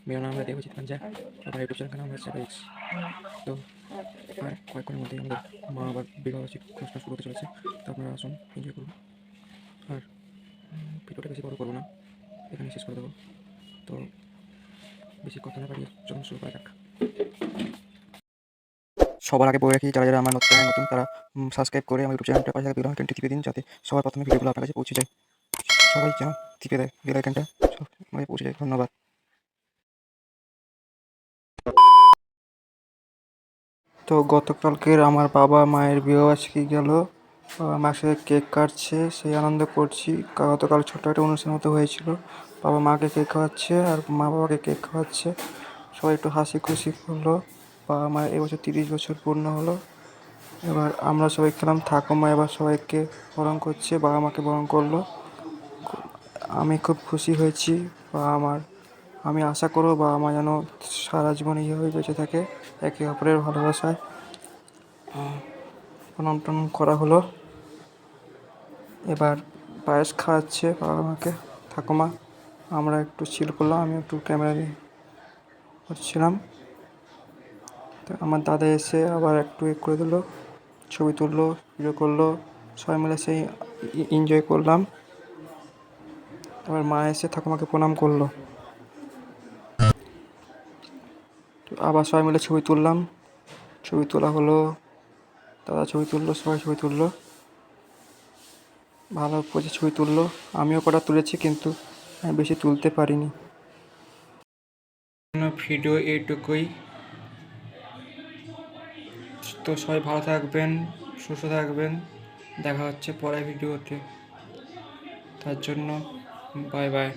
मेरा नाम है देवजीत पंजा और यूट्यूब चैनल का नाम है सेवेक्स। तो আর কয়েকক্ষণের মধ্যেই আমাদের মা আবার বিবাহবার্ষিক অনুষ্ঠান শুরু হতে চলেছে। তো আপনারা আসুন, এনজয় করুন। আর ভিডিওটা বেশি বড় করবো না, এখানে শেষ করে দেবো। তো বেশি কথা না বাড়িয়ে চলুন শুরু করা যাক। সবার আগে বলে রাখি, যারা যারা আমার চ্যানেল নতুন তারা সাবস্ক্রাইব করে আমার ইউটিউব চ্যানেলটা পাশে বেল আইকনটি টিপে দিন, যাতে সবার প্রথমে ভিডিওগুলো আপনার কাছে পৌঁছে যায়। সবাই যেন টিপে দেয় বেল আইকনটা, সবাই পৌঁছে যায়। ধন্যবাদ। তো গতকালকের আমার বাবা মায়ের বিবাহবার্ষিকী গেল, বাবা মার সাথে কেক কাটছে, সেই আনন্দ করছি। গতকাল ছোটো একটা অনুষ্ঠান মতো হয়েছিল, বাবা মাকে কেক খাওয়াচ্ছে আর মা বাবাকে কেক খাওয়াচ্ছে। সবাই একটু হাসি খুশি হলো। বাবা মায়ের এবছর 30 বছর পূর্ণ হলো। এবার আমরা সবাই খেলাম, ঠাকুমা এবার সবাইকে বরণ করছে, বাবা মাকে বরণ করলো। আমি খুব খুশি হয়েছি। আমি আশা করবো বাবা মা যেন সারা জীবন এইভাবে বেঁচে থাকে, একে অপরের ভালোবাসায়। প্রণাম টনাম করা হলো। এবার পায়েস খাওয়াচ্ছে বাবা মাকে ঠাকুমা। আমরা একটু চিল করলাম, আমি একটু ক্যামেরা নিয়ে করছিলাম। তো আমার দাদা এসে আবার একটু করে দিল, ছবি তুললো, ভিডিও করলো, সবাই মিলে সেই এনজয় করলাম। এবার মা এসে ঠাকুমাকে প্রণাম করলো। তো আবার সবাই মিলে ছবি তুললাম, ছবি তোলা হলো, দাদা ছবি তুললো, সবাই ছবি তুললো, ভালো করে ছবি তুললো। আমিও কটা তুলেছি, কিন্তু আমি বেশি তুলতে পারিনি। ভিডিও এইটুকুই। তো সবাই ভালো থাকবেন, সুস্থ থাকবেন, দেখা হচ্ছে পরের ভিডিওতে। তার জন্য বাই বাই।